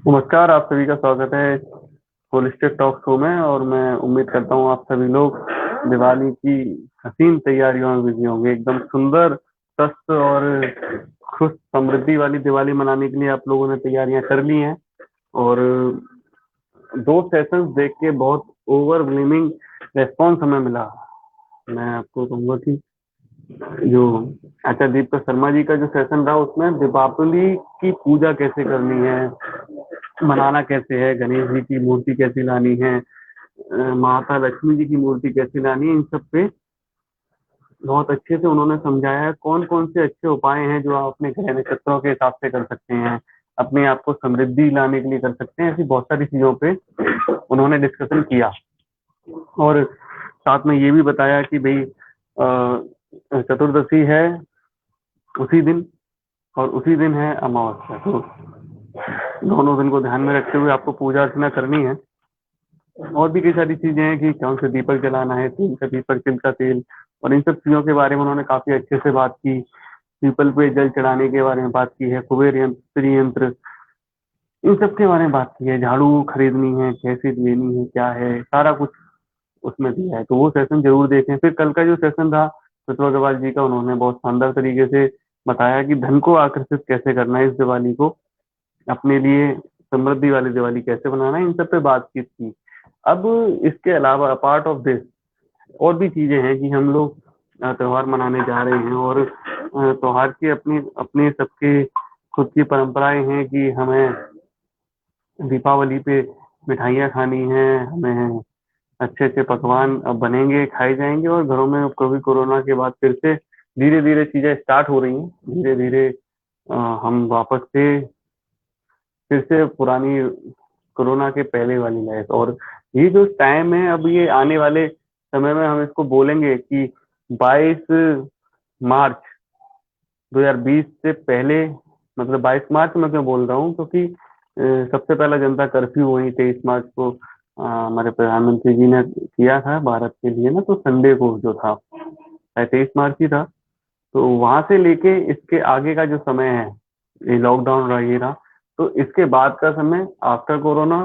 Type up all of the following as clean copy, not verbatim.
नमस्कार, आप सभी का स्वागत है होलिस्टिक टॉक शो में। और मैं उम्मीद करता हूँ आप सभी लोग दिवाली की हसीन तैयारियों में बिजी होंगे। एकदम सुंदर, स्वस्थ और खुश समृद्धि वाली दिवाली मनाने के लिए आप लोगों ने तैयारियां कर ली हैं। और दो सेशंस देख के बहुत ओवरवेलमिंग रेस्पॉन्स हमें मिला। मैं आपको कहूंगा कि जो आचार्य दीपक शर्मा जी का जो सेशन रहा उसमें दीपावली की पूजा कैसे करनी है, मनाना कैसे है, गणेश जी की मूर्ति कैसी लानी है, माता लक्ष्मी जी की मूर्ति कैसी लानी है, इन सब पे बहुत अच्छे से उन्होंने समझाया है। कौन कौन से अच्छे उपाय हैं जो आप अपने ग्रह नक्षत्रों के हिसाब से कर सकते हैं, अपने आप को समृद्धि लाने के लिए कर सकते हैं। ऐसी बहुत सारी चीजों पे उन्होंने डिस्कशन किया। और साथ में ये भी बताया कि भाई चतुर्दशी है उसी दिन, और उसी दिन है अमावस्या। तो दोनों दिन को ध्यान में रखते हुए आपको पूजा अर्चना करनी है। और भी कई सारी चीजें हैं कि कौन से दीपक जलाना है, तिल का दीपक, तिल का तेल, और इन सब चीजों के बारे में उन्होंने काफी अच्छे से बात की। पीपल पे जल चढ़ाने के बारे में बात की है, कुबेर यंत्र, स्त्री यंत्र, इन सब के बारे में बात की है। झाड़ू खरीदनी है, कैसे लेनी है, क्या है, सारा कुछ उसमें दिया है। तो वो सेशन जरूर देखें। फिर कल का जो सेशन रहा पृथ्वी अग्रवाल जी का, उन्होंने बहुत शानदार तरीके से बताया कि धन को आकर्षित कैसे करना है, इस दिवाली को अपने लिए समृद्धि वाली दिवाली कैसे बनाना है, इन सब पे बातचीत की। अब इसके अलावा अपार्ट ऑफ दिस और भी चीजें हैं कि हम लोग त्योहार मनाने जा रहे हैं। और त्योहार की अपनी अपने सबके खुद की परंपराएं हैं कि हमें दीपावली पे मिठाइयाँ खानी है, हमें अच्छे अच्छे पकवान अब बनेंगे, खाए जाएंगे। और घरों में कभी कोरोना के बाद फिर से धीरे धीरे चीजें स्टार्ट हो रही हैं। धीरे धीरे हम वापस से फिर से पुरानी कोरोना के पहले वाली लाइफ। और ये जो टाइम है, अब ये आने वाले समय में हम इसको बोलेंगे कि 22 मार्च 2020 से पहले, मतलब 22 मार्च में क्यों बोल रहा हूँ, क्योंकि सबसे पहला जनता कर्फ्यू वही 23 मार्च को हमारे प्रधानमंत्री जी ने किया था भारत के लिए ना, तो संडे को जो था 23 मार्च ही था। तो वहां से लेके इसके आगे का जो समय है, ये लॉकडाउन रहा, ये रहा। तो इसके बाद का समय आफ्टर कोरोना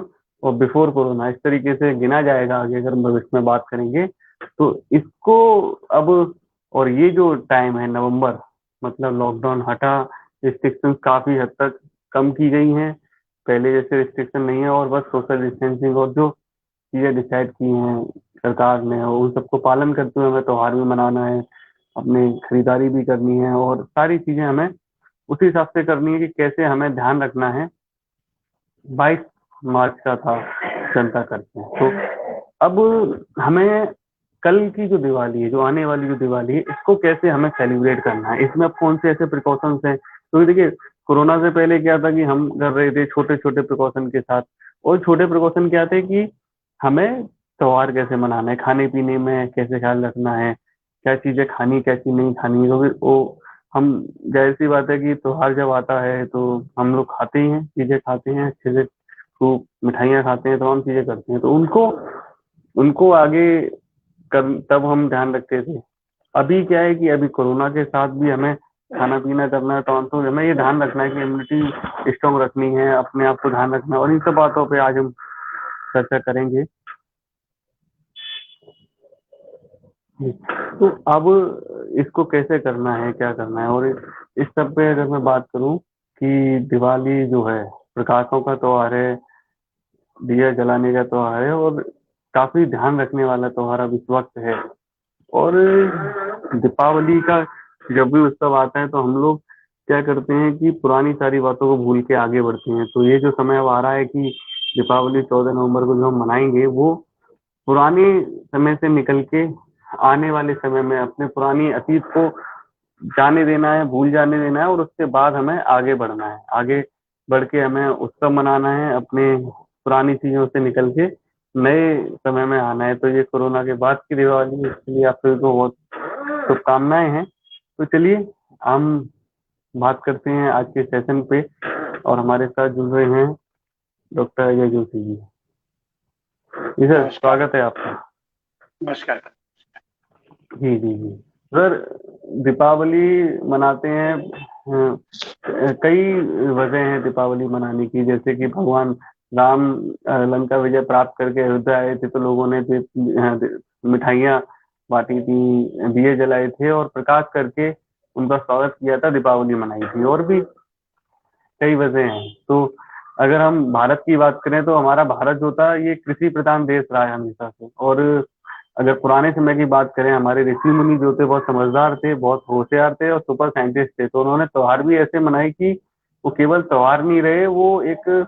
और बिफोर कोरोना, इस तरीके से गिना जाएगा आगे अगर हम भविष्य में बात करेंगे तो इसको। अब और ये जो टाइम है नवंबर, मतलब लॉकडाउन हटा, रिस्ट्रिक्शन काफी हद तक कम की गई हैं, पहले जैसे रिस्ट्रिक्शन नहीं है। और बस सोशल डिस्टेंसिंग और जो चीजें डिसाइड की हैं सरकार ने, और उन सबको पालन करते हुए हमें त्योहार भी मनाना है, अपनी खरीदारी भी करनी है, और सारी चीजें हमें उसी हिसाब से करनी है कि कैसे हमें ध्यान रखना है। 22 मार्च का था जनता कर्फ्यू। तो अब हमें कल की जो दिवाली है, जो आने वाली जो दिवाली है, इसको कैसे हमें सेलिब्रेट करना है, इसमें अब कौन से ऐसे प्रिकॉशंस हैं। क्योंकि देखिए, कोरोना से पहले क्या था कि हम कर रहे थे छोटे छोटे प्रिकॉशन के साथ। और छोटे प्रिकॉशन क्या थे कि हमें त्योहार कैसे मनाना है, खाने पीने में कैसे ख्याल रखना है, क्या चीजें खानी, क्या चीज नहीं खानी। क्योंकि वो हम, जाहिर सी बात है कि त्योहार जब आता है तो हम लोग खाते ही हैं, चीजें खाते हैं अच्छे से, खूब मिठाइयाँ खाते हैं, तमाम चीजें करते हैं। तो उनको उनको आगे कर तब हम ध्यान रखते थे। अभी क्या है कि अभी कोरोना के साथ भी हमें खाना पीना करना है, तो हमें ये ध्यान रखना है कि इम्यूनिटी स्ट्रांग रखनी है, अपने आप को ध्यान रखना है। और इन सब बातों पे आज हम चर्चा करेंगे। तो अब इसको कैसे करना है, क्या करना है, और इस सब पे अगर मैं बात करूं कि दिवाली जो है प्रकाशों का त्योहार है, दिया जलाने का त्योहार है, और काफी ध्यान रखने वाला त्योहार अब इस वक्त है। और दीपावली का जब भी उत्सव आता है तो हम लोग क्या करते हैं कि पुरानी सारी बातों को भूल के आगे बढ़ते हैं। तो ये जो समय अब आ रहा है कि दीपावली 14 नवंबर को जो हम मनाएंगे, वो पुराने समय से निकल के आने वाले समय में अपने पुरानी अतीत को जाने देना है, भूल जाने देना है, और उसके बाद हमें आगे बढ़ना है। आगे बढ़ के हमें उत्सव मनाना है, अपने पुरानी चीजों से निकल के नए समय में आना है। तो ये कोरोना के बाद की दिवाली है, इसके लिए आप सभी को बहुत शुभकामनाएं हैं। तो चलिए हम बात करते हैं आज के सेशन पे। और हमारे साथ जुड़ रहे हैं डॉक्टर अजय जोशी जी। जी सर, नमस्कार। स्वागत है आपका। नमस्कार। जी जी जी सर, दीपावली मनाते हैं कई वजह हैं दीपावली मनाने की, जैसे कि भगवान राम लंका विजय प्राप्त करके अयोध्या आए थे, तो लोगों ने मिठाइयाँ बांटी थी, दिए जलाए थे और प्रकाश करके उनका स्वागत किया था, दीपावली मनाई थी। और भी कई वजह हैं। तो अगर हम भारत की बात करें तो हमारा भारत जो था ये कृषि प्रधान देश रहा है हमेशा से। और अगर पुराने समय की बात करें, हमारे ऋषि मुनि जो थे बहुत समझदार थे, बहुत होशियार थे और सुपर साइंटिस्ट थे, तो उन्होंने त्योहार भी ऐसे मनाए कि वो केवल त्योहार नहीं रहे, वो एक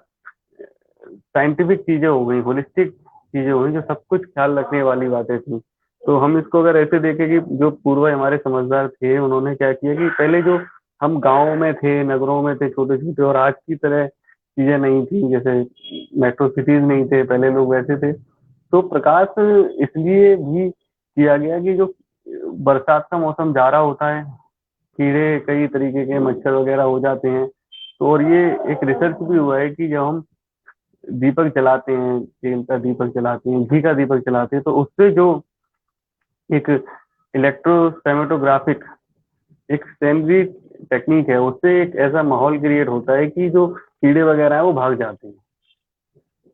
साइंटिफिक चीजें हो गई, होलिस्टिक चीजें हो गई, जो सब कुछ ख्याल रखने वाली बातें थी। तो हम इसको अगर ऐसे देखें कि जो पूर्व हमारे समझदार थे, उन्होंने क्या किया कि पहले जो हम गाँव में थे, नगरों में थे छोटे छोटे, और आज की तरह चीजें नहीं थी, जैसे मेट्रो सिटीज नहीं थे, पहले लोग वैसे थे। तो प्रकाश इसलिए भी किया गया कि जो बरसात का मौसम जा रहा होता है, कीड़े कई तरीके के मच्छर वगैरह हो जाते हैं। तो और ये एक रिसर्च भी हुआ है कि जब हम दीपक जलाते हैं, तेल का दीपक जलाते हैं, घी का दीपक जलाते हैं, तो उससे जो एक इलेक्ट्रोस्पेमेटोग्राफिक एक सेंसरी टेक्निक है, उससे एक ऐसा माहौल क्रिएट होता है कि जो कीड़े वगैरह है वो भाग जाते हैं।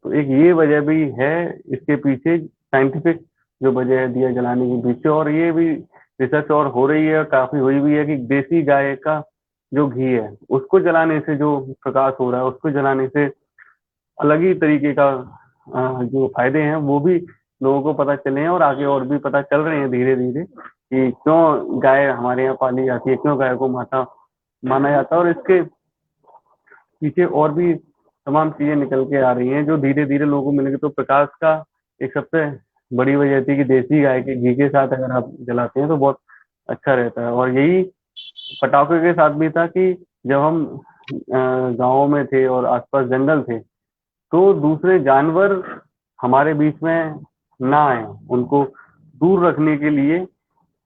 तो एक ये वजह भी है इसके पीछे, साइंटिफिक जो वजह है दिया जलाने के पीछे। और ये भी रिसर्च और हो रही है, काफी हुई भी है, कि देसी गाय का जो घी है उसको जलाने से जो प्रकाश हो रहा है, उसको जलाने से अलग ही तरीके का जो फायदे हैं वो भी लोगों को पता चले हैं, और आगे और भी पता चल रहे हैं धीरे धीरे कि क्यों गाय हमारे यहाँ पाली जाती है, क्यों गाय को माता माना जाता है। और इसके पीछे और भी तमाम चीजें निकल के आ रही हैं जो धीरे धीरे लोगों को मिलेंगे। तो प्रकाश का एक सबसे बड़ी वजह थी कि देसी गाय के घी के साथ अगर आप जलाते हैं तो बहुत अच्छा रहता है। और यही पटाखों के साथ भी था कि जब हम गाँवों में थे और आसपास जंगल थे, तो दूसरे जानवर हमारे बीच में ना आए, उनको दूर रखने के लिए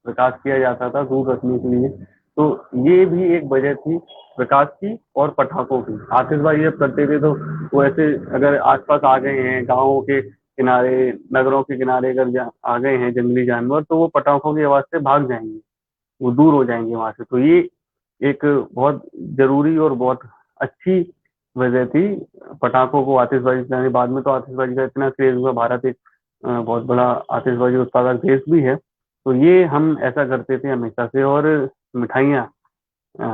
प्रकाश किया जाता था, दूर रखने के लिए। तो ये भी एक वजह थी प्रकाश की और पटाखों की। आतिशबाजी जब करते थे तो वो ऐसे अगर आसपास आ गए हैं, गाँवों के किनारे, नगरों के किनारे अगर आ गए हैं जंगली जानवर, तो वो पटाखों की आवाज से भाग जाएंगे, वो दूर हो जाएंगे वहां से। तो ये एक बहुत जरूरी और बहुत अच्छी वजह थी पटाखों को आतिशबाजी चलाने। बाद में तो आतिशबाजी का इतना क्रेज हुआ, भारत एक बहुत बड़ा आतिशबाजी उत्पादक देश भी है। तो ये हम ऐसा करते थे हमेशा से। और मिठाइयाँ,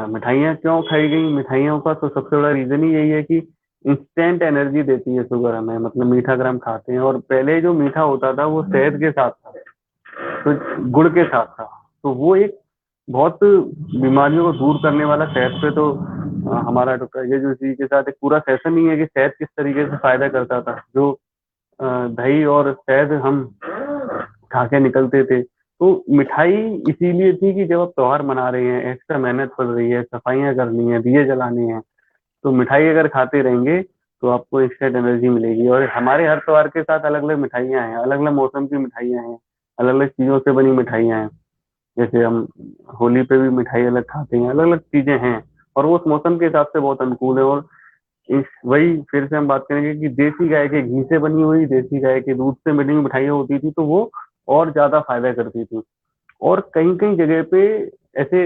मिठाइयाँ क्यों खाई गई, मिठाइयों का तो सबसे बड़ा रीजन ही यही है कि इंस्टेंट एनर्जी देती है शुगर हमें, मतलब मीठा अगर हम खाते हैं। और पहले जो मीठा होता था वो शहद के साथ था, तो गुड़ के साथ था, तो वो एक बहुत बीमारियों को दूर करने वाला। शहद पे तो हमारा डॉक्टर ये जो इसी के साथ एक पूरा सेशन ही है कि शहद किस तरीके से फायदा करता था। जो दही और शहद हम खा के निकलते थे। तो मिठाई इसीलिए थी कि जब आप त्योहार मना रहे हैं, एक्स्ट्रा मेहनत पड़ रही है, सफाइयाँ करनी है, दिए जलाने हैं, तो मिठाई अगर खाते रहेंगे तो आपको इंस्टेंट एनर्जी मिलेगी। और हमारे हर त्योहार के साथ अलग अलग मिठाइयाँ हैं, अलग अलग मौसम की मिठाइयाँ हैं, अलग अलग चीज़ों से बनी मिठाइयाँ हैं। जैसे हम होली पे भी मिठाई अलग खाते हैं, अलग अलग चीजें हैं, और वो उस मौसम के हिसाब से बहुत अनुकूल है। और इस वही फिर से हम बात करेंगे कि देसी गाय के घी से बनी हुई, देसी गाय के दूध से बनी हुई मिठाइयाँ होती थी, तो वो और ज्यादा फायदा करती थी। और कहीं कहीं जगह पे ऐसे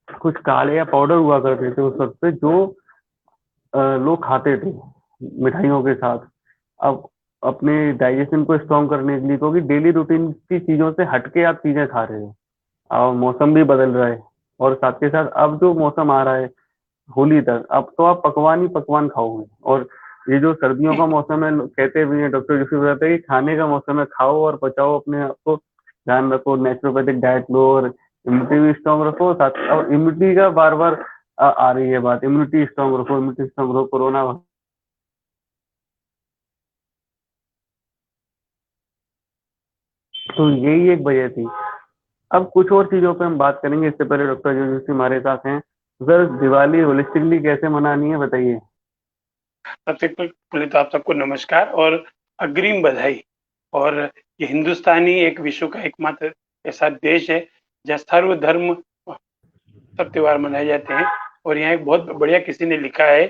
कुछ काले या पाउडर हुआ करते थे उस वक्त पे, जो लोग खाते थे मिठाइयों के साथ। अब अपने डाइजेशन को स्ट्रॉन्ग करने के लिए, क्योंकि डेली रूटीन की चीजों से हटके आप चीजें खा रहे हो, अब मौसम भी बदल रहा है, और साथ के साथ अब जो मौसम आ रहा है होली तक, अब तो आप पकवान ही पकवान खाओगे। और ये जो सर्दियों का मौसम है, कहते भी हैं डॉक्टर जोशी बताते हैं कि खाने का मौसम है, खाओ और पचाओ, अपने आप को ध्यान रखो, नेचुरोपैथिक डाइट लो और इम्यूनिटी भी स्ट्रॉन्ग रखो। साथ और इम्यूनिटी का बार बार आ रही है बात, इम्यूनिटी स्ट्रॉन्ग रखो, इम्यूनिटी स्ट्रॉन्ग रखो, कोरोना। तो यही एक वजह थी। अब कुछ और चीजों पे हम बात करेंगे, इससे पहले डॉक्टर जोशी हमारे साथ हैं। सर, दिवाली होलिस्टिकली कैसे मनानी है बताइए। सबसे पहले तो आप सबको नमस्कार और अग्रिम बधाई। और ये हिंदुस्तानी एक विश्व का एकमात्र ऐसा देश है जहाँ सर्वधर्म सब त्योहार मनाए जाते हैं। और यहाँ एक बहुत बढ़िया किसी ने लिखा है,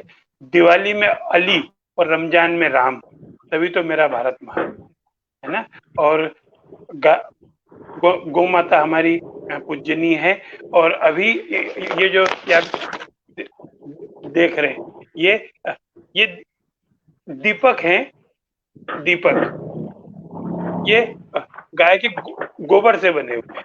दिवाली में अली और रमजान में राम, तभी तो मेरा भारत महान है ना। और गौ माता हमारी पूजनीय है। और अभी ये जो आप देख रहे हैं, ये दीपक हैं, दीपक ये गाय के गोबर से बने हुए हैं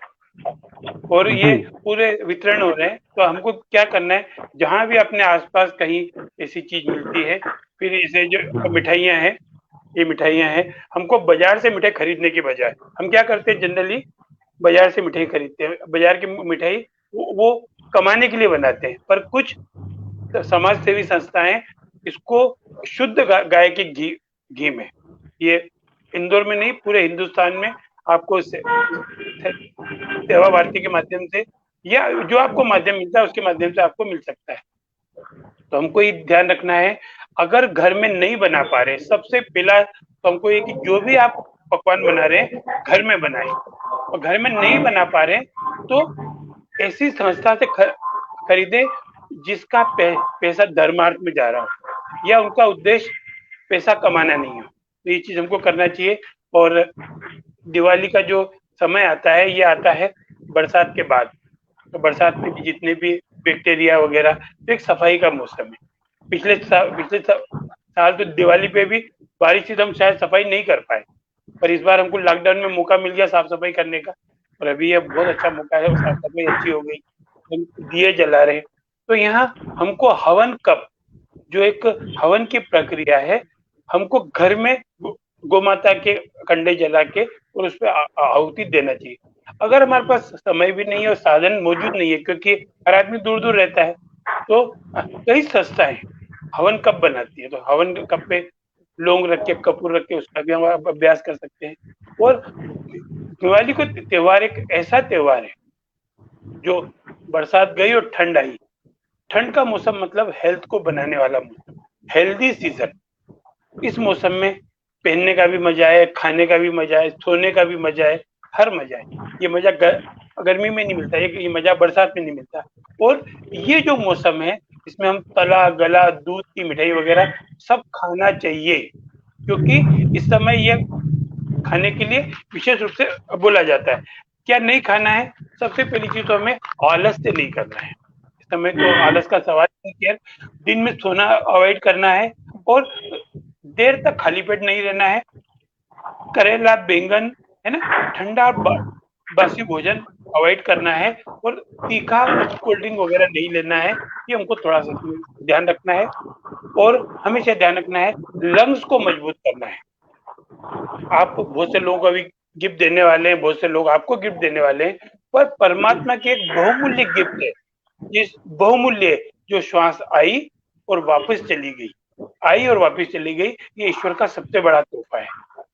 और ये जी। पूरे वितरण हो रहे हैं। तो हमको क्या करना है, जहां भी अपने आसपास कहीं ऐसी चीज मिलती है, फिर इसे जो हाँ। मिठाइयाँ हैं, ये मिठाइयाँ हैं, हमको बाजार से मिठाई खरीदने की बजाय हम क्या करते हैं, जनरली बाजार से मिठाई खरीदते हैं। बाजार की मिठाई वो कमाने के लिए बनाते हैं, पर कुछ समाज सेवी संस्थाएं इसको शुद्ध गाय के घी घी में, ये इंदौर में नहीं पूरे हिंदुस्तान में आपको सेवा भारती के माध्यम से या जो आपको माध्यम मिलता है उसके माध्यम से आपको मिल सकता है। तो हमको ये ध्यान रखना है, अगर घर में नहीं बना पा रहे, सबसे पहला तो हमको ये कि जो भी आप पकवान बना रहे हैं घर में बनाएं, और घर में नहीं बना पा रहे तो ऐसी संस्था से खरीदे जिसका पैसा धर्मार्थ में जा रहा हो या उनका उद्देश्य पैसा कमाना नहीं हो। तो ये चीज हमको करना चाहिए। और दिवाली का जो समय आता है, ये आता है बरसात के बाद। तो बरसात में भी जितने भी बैक्टीरिया वगैरह, तो एक सफाई का मौसम है। पिछले साल तो दिवाली पे भी बारिश थी तो हम शायद सफाई नहीं कर पाए, पर इस बार हमको लॉकडाउन में मौका मिल गया साफ सफाई करने का, और अभी ये बहुत अच्छा मौका है, साफ सफाई अच्छी हो गई, हम दिए जला रहे हैं। तो यहाँ हमको हवन कप, जो एक हवन की प्रक्रिया है, हमको घर में गौ माता के कंडे जला के और उस पर आहुति देना चाहिए। अगर हमारे पास समय भी नहीं है और साधन मौजूद नहीं है, क्योंकि हर आदमी दूर दूर रहता है, तो कई संस्थाएं हवन कप बनाती है। तो हवन कप पे लौंग रख के, कपूर रख के उसका भी हम अभ्यास कर सकते हैं। और दिवाली को त्योहार एक ऐसा त्योहार है जो बरसात गई और ठंड आई। ठंड का मौसम मतलब हेल्थ को बनाने वाला मौसम, हेल्दी सीजन। इस मौसम में पहनने का भी मजा है, खाने का भी मजा है, सोने का भी मजा है, हर मजा है। ये मजा गर्मी में नहीं मिलता, ये मजा बरसात में नहीं मिलता। और ये जो मौसम है, इसमें हम तला गला दूध की मिठाई वगैरह सब खाना चाहिए, क्योंकि इस समय ये खाने के लिए विशेष रूप से बोला जाता है। क्या नहीं खाना है, सबसे पहली चीज तो हमें आलस से नहीं करना है। इस समय तो आलस का सवाल नहीं है। दिन में सोना अवॉइड करना है और देर तक खाली पेट नहीं रहना है। करेला बैंगन है ना, ठंडा बासी भोजन अवॉइड करना है, और तीखा कुछ कोल्ड ड्रिंक वगैरह नहीं लेना है। ये हमको थोड़ा सा ध्यान रखना है। और हमेशा ध्यान रखना है, लंग्स को मजबूत करना है। आप बहुत से लोगों को अभी गिफ्ट देने वाले हैं, बहुत से लोग आपको गिफ्ट देने वाले हैं, पर परमात्मा की एक बहुमूल्य गिफ्ट है। जिस बहुमूल्य, जो श्वास आई और वापस चली गई, आई और वापस चली गई, ये ईश्वर का सबसे बड़ा तोहफा है।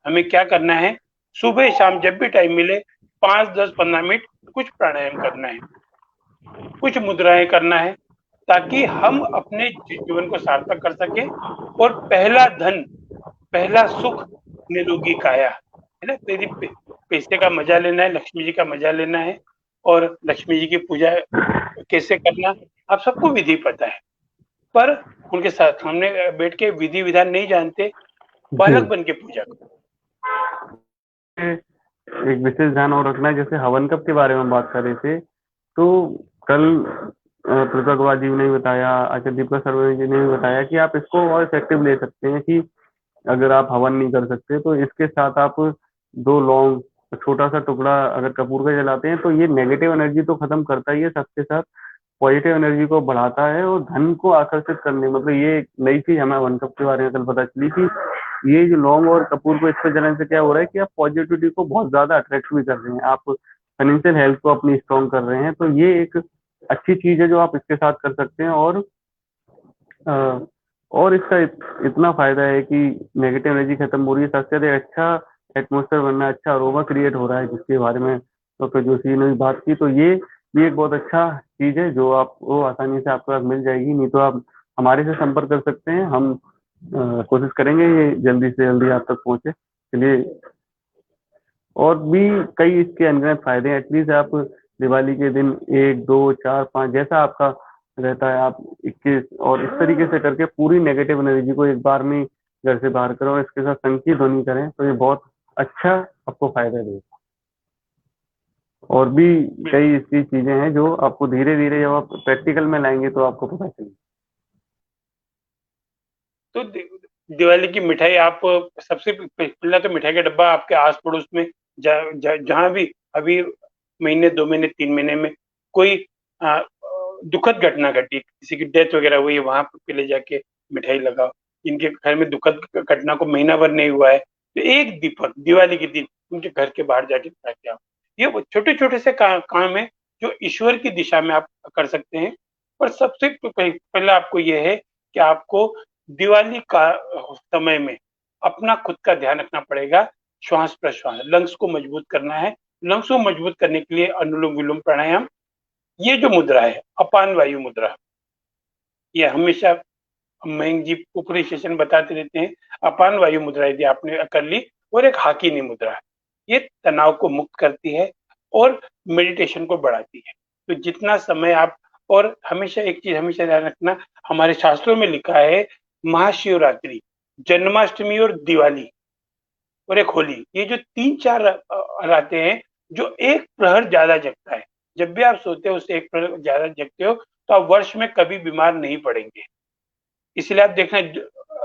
हमें क्या करना है, सुबह शाम जब भी टाइम मिले 5, 10, 15 मिनट कुछ प्राणायाम करना है, कुछ मुद्राएं करना है, ताकि हम अपने जीवन को सार्थक कर सके। और पहला धन, पहला सुख निरोगी काया है ना। तेरी पैसे का मजा लेना है, लक्ष्मी जी का मजा लेना है। और लक्ष्मी जी की पूजा कैसे करना, आप सबको विधि पता है, पर उनके साथ सामने बैठ के विधि विधान नहीं जानते, जी। बालक बन के पूजा करो। एक विशेष ध्यान और रखना है, जैसे हवन कप के बारे में बात कर रहे थे, तो कल प्रतिभा गौड़ जी ने भी बताया, आचार्य दीपक सर्वे जी ने भी बताया कि आप इसको और इफेक्टिव ले सकते हैं कि अगर आप हवन नहीं कर सकते तो इसके साथ आप 2 लौंग, छोटा सा टुकड़ा अगर कपूर का जलाते हैं तो ये नेगेटिव एनर्जी तो खत्म करता ही है, साथ के साथ पॉजिटिव एनर्जी को बढ़ाता है और धन को आकर्षित करने, मतलब ये एक नई चीज हमें हवन कप के बारे में कल पता चली कि ये जो लौंग और कपूर को इस पर जलाने से क्या हो रहा है कि आप पॉजिटिविटी को बहुत ज्यादा अट्रैक्ट भी कर रहे हैं, आप फाइनेंशियल हेल्थ को अपनी स्ट्रॉन्ग कर रहे हैं। तो ये एक अच्छी चीज है जो आप इसके साथ कर सकते हैं। अ, और इसका इतना फायदा है कि नेगेटिव एनर्जी खत्म हो रही है, सबसे ज्यादा अच्छा एटमोसफेयर बनना, अच्छा अरोमा क्रिएट हो रहा है, जिसके बारे में डॉक्टर जोशी ने भी बात की। तो ये भी एक बहुत अच्छा चीज है जो आपको आसानी से आपके पास मिल जाएगी। नहीं तो आप हमारे से संपर्क कर सकते हैं, हम कोशिश करेंगे ये जल्दी से जल्दी आप तक पहुंचे। चलिए, और भी कई इसके अनगिनत फायदे हैं। एटलीस्ट आप दिवाली के दिन 1, 2, 4, 5 जैसा आपका रहता है, आप 21 और इस तरीके से करके पूरी नेगेटिव एनर्जी को एक बार में घर से बाहर करें और इसके साथ संगीत ध्वनि करें, तो ये बहुत अच्छा आपको फायदा देगा। और भी बिल्कुल। कई ऐसी चीजें हैं जो आपको धीरे धीरे जब आप प्रैक्टिकल में लाएंगे तो आपको पता चलेगी। तो दिवाली की मिठाई आप सबसे पहला तो मिठाई का डब्बा आपके आस पड़ोस में जहाँ भी अभी महीने 2 महीने 3 महीने में कोई दुखद घटना घटी, किसी की डेथ वगैरह हुई, वहां पे ले जाके मिठाई लगाओ। इनके घर में दुखद घटना को महीना भर नहीं हुआ है तो एक दीपक दिवाली के दिन उनके घर के बाहर जाके लगा के आओ। ये वो छोटे छोटे से काम है जो ईश्वर की दिशा में आप कर सकते हैं। और सबसे पहले आपको ये है कि आपको दिवाली का समय में अपना खुद का ध्यान रखना पड़ेगा। श्वास प्रश्वास, लंग्स को मजबूत करना है। लंग्स को मजबूत करने के लिए अनुलोम विलोम प्राणायाम, ये जो मुद्रा है अपान वायु मुद्रा, ये हमेशा मयंक जी ऊपरी सेशन बताते रहते हैं। अपान वायु मुद्रा यदि आपने कर ली, और एक हाकिनी मुद्रा, ये तनाव को मुक्त करती है और मेडिटेशन को बढ़ाती है। तो जितना समय आप, और हमेशा एक चीज हमेशा ध्यान रखना, हमारे शास्त्रों में लिखा है महाशिवरात्रि, जन्माष्टमी और दिवाली और एक होली, ये जो 3-4 रातें हैं जो एक प्रहर ज्यादा जगता है। जब भी आप सोते हो उससे एक प्रहर ज्यादा जगते हो तो आप वर्ष में कभी बीमार नहीं पड़ेंगे। इसलिए आप देखना,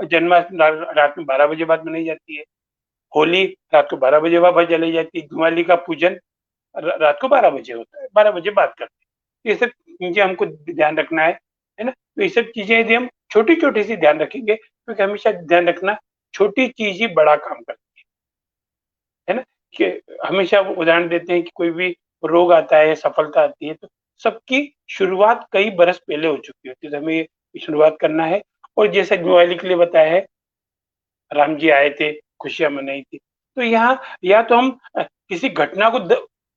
जन्माष्टमी रात में 12 बजे बाद मनाई जाती है, होली रात को 12 बजे बाद चली जाती है, दिवाली का पूजन रात को 12 बजे होता है, 12 बजे बात करते हैं। ये सब चीजें हमको ध्यान रखना है ना। तो ये सब चीजें यदि हम छोटी छोटी सी ध्यान रखेंगे, क्योंकि हमेशा ध्यान रखना छोटी चीज ही बड़ा काम करती है ना। कि हमेशा वो उदाहरण देते हैं कि कोई भी रोग आता है, सफलता आती है, तो सबकी शुरुआत कई बरस पहले हो चुकी होती है। तो हमें ये शुरुआत करना है। और जैसे दिवाली के लिए बताया है, राम जी आए थे, खुशियां मनाई थी, तो यहाँ या तो हम किसी घटना को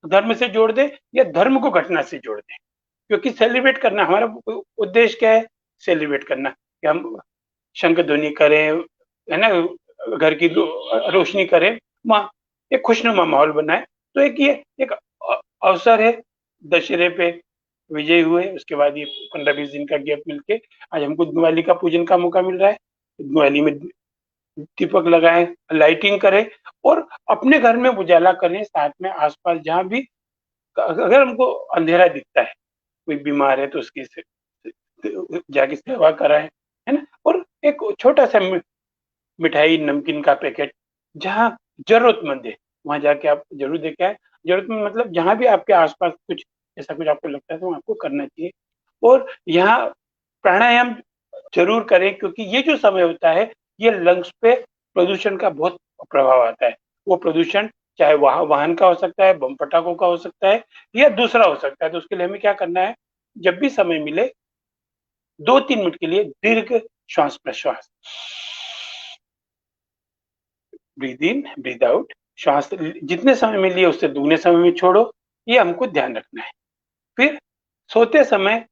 धर्म से जोड़ दें या धर्म को घटना से जोड़ दें। क्योंकि सेलिब्रेट करना हमारा उद्देश्य क्या है, सेलिब्रेट करना, कि हम शंख ध्वनि करें, है ना, घर की रोशनी करें, वहाँ एक खुशनुमा माहौल बनाए। तो एक ये एक अवसर है, दशहरे पे विजय हुए, उसके बाद ये 15-20 दिन का गैप मिलके आज हमको दिवाली का पूजन का मौका मिल रहा है। दिवाली में दीपक लगाएं, लाइटिंग करें और अपने घर में उजाला करें, साथ में आसपास जहाँ भी अगर हमको अंधेरा दिखता है, कोई बीमार है तो उसकी जाके सेवा कराएं, है ना। और एक छोटा सा मिठाई नमकीन का पैकेट जहाँ जरूरतमंद है वहां जाके आप जरूर देके आए। जरूरतमंद मतलब जहाँ भी आपके आसपास कुछ ऐसा कुछ आपको लगता है तो आपको करना चाहिए। और यहाँ प्राणायाम जरूर करें, क्योंकि ये जो समय होता है ये लंग्स पे प्रदूषण का बहुत प्रभाव आता है। वो प्रदूषण चाहे वाहन का हो सकता है, बम पटाखों का हो सकता है, या दूसरा हो सकता है। तो उसके लिए हमें क्या करना है, जब भी समय मिले 2-3 मिनट के लिए दीर्घ श्वास प्रश्वास, ब्रीद इन ब्रीद आउट, श्वास जितने समय में लिए उससे दुगने समय में छोड़ो, ये हमको ध्यान रखना है। फिर सोते समय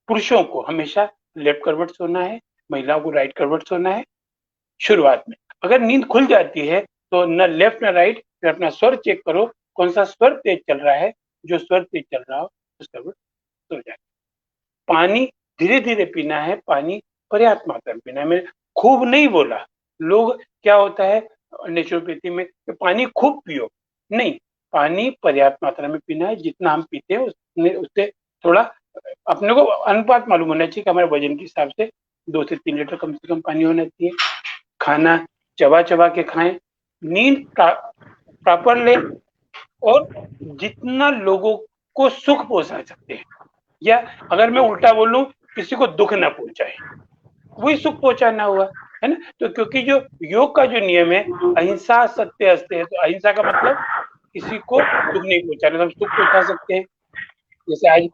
पुरुषों को हमेशा लेफ्ट करवट सोना है, महिलाओं को राइट करवट सोना है। शुरुआत में अगर नींद खुल जाती है तो न लेफ्ट न राइट, फिर अपना स्वर चेक करो, कौन सा स्वर तेज चल रहा है, जो स्वर तेज चल रहा हो उस करवट सो जाए। पानी धीरे धीरे पीना है, पानी पर्याप्त मात्रा में पीना है। मैंने खूब नहीं बोला, लोग क्या होता है नेचुरोपैथी में कि पानी खूब पियो, नहीं, पानी पर्याप्त मात्रा में पीना है। जितना हम पीते हैं उससे थोड़ा अपने को अनुपात मालूम होना चाहिए कि हमारे वजन के हिसाब से 2 से 3 लीटर कम से कम पानी होना चाहिए। खाना चबा चबा के खाएं, नींद प्रॉपर ले, और जितना लोगों को सुख पहुंचा सकते हैं, या अगर मैं उल्टा बोलूं, किसी को दुख ना पहुंचाए, वही सुख पहुंचाना हुआ, है ना। तो क्योंकि जो योग का जो नियम है, अहिंसा सत्य अस्ते है, तो अहिंसा का मतलब किसी को दुख नहीं पहुंचाना, हम सुख पहुंचा सकते हैं। जैसे आज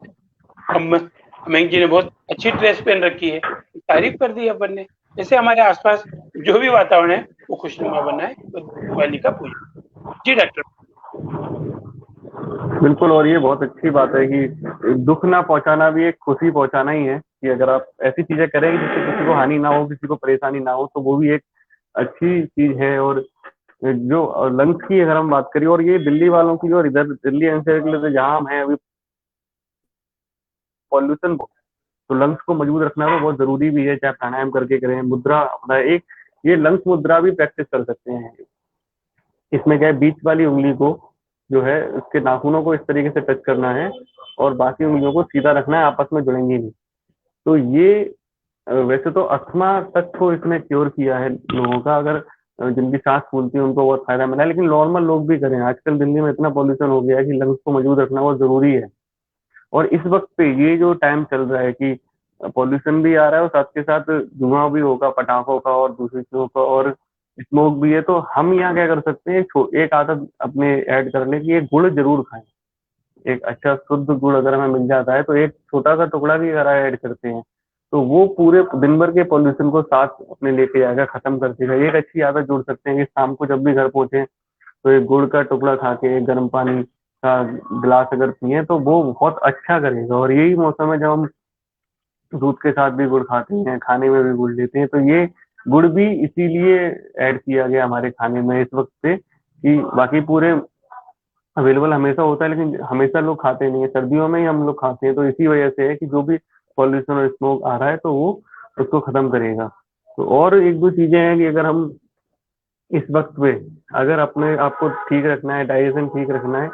हम मयंक जी ने बहुत अच्छी ड्रेस पहन रखी है, तारीफ कर दी अपन ने। जैसे हमारे आसपास जो भी वातावरण है वो खुशनुमा बना है, तो दिवाली का पूजन। जी डॉक्टर। बिल्कुल, और ये बहुत अच्छी बात है कि दुख ना पहुंचाना भी एक खुशी पहुंचाना ही है। कि अगर आप ऐसी चीजें करें जिससे किसी को हानि ना हो, किसी को परेशानी ना हो, तो वो भी एक अच्छी चीज है। और जो लंग्स की अगर हम बात करें, और ये दिल्ली वालों की, और इधर दिल्ली एनसीआर के लिए तो जहाँ हम हैं अभी पॉल्यूशन, तो लंग्स को मजबूत रखना तो बहुत जरूरी भी है। चाहे प्राणायाम करके करें, मुद्रा अपना एक ये लंग्स मुद्रा भी प्रैक्टिस कर सकते हैं। इसमें क्या है, बीच वाली उंगली को जो है उसके नाखूनों को इस तरीके से टच करना है और बाकी उंगलियों को सीधा रखना है, आपस में जुड़ेंगी नहीं। तो ये वैसे तो अस्थमा तक को इसने क्योर किया है लोगों का, अगर जिनकी सांस फूलती है उनको बहुत फायदा मिला है, लेकिन नॉर्मल लोग भी करें। आजकल दिल्ली में इतना पॉल्यूशन हो गया है कि लंग्स को मजबूत रखना बहुत जरूरी है। और इस वक्त पे ये जो टाइम चल रहा है कि पॉल्यूशन भी आ रहा है और साथ के साथ धुआं भी होगा पटाखों का और दूसरी चीजों का और स्मोक भी है, तो हम यहाँ क्या कर सकते हैं, एक आदत अपने ऐड कर ले कि एक गुड़ जरूर खाएं। एक अच्छा शुद्ध गुड़ अगर हमें मिल जाता है तो एक छोटा सा टुकड़ा भी अगर ऐड करते हैं तो वो पूरे दिन भर के पॉल्यूशन को साथ अपने लेके जाएगा, खत्म कर देगा। एक अच्छी आदत जोड़ सकते हैं कि शाम को जब भी घर पहुंचे तो एक गुड़ का टुकड़ा खा के एक गर्म पानी का गिलास अगर पिए तो वो बहुत अच्छा करेगा। और यही मौसम है जब हम दूध के साथ भी गुड़ खाते हैं, खाने में भी गुड़ लेते हैं। तो ये गुड़ भी इसीलिए ऐड किया गया हमारे खाने में इस वक्त पे कि बाकी पूरे अवेलेबल हमेशा होता है लेकिन हमेशा लोग खाते नहीं है, सर्दियों में ही हम लोग खाते हैं। तो इसी वजह से है कि जो भी पॉल्यूशन और स्मोक आ रहा है तो वो उसको खत्म करेगा। तो और एक दो चीजें हैं कि अगर हम इस वक्त पे अगर अपने आपको ठीक रखना है, डाइजेशन ठीक रखना है,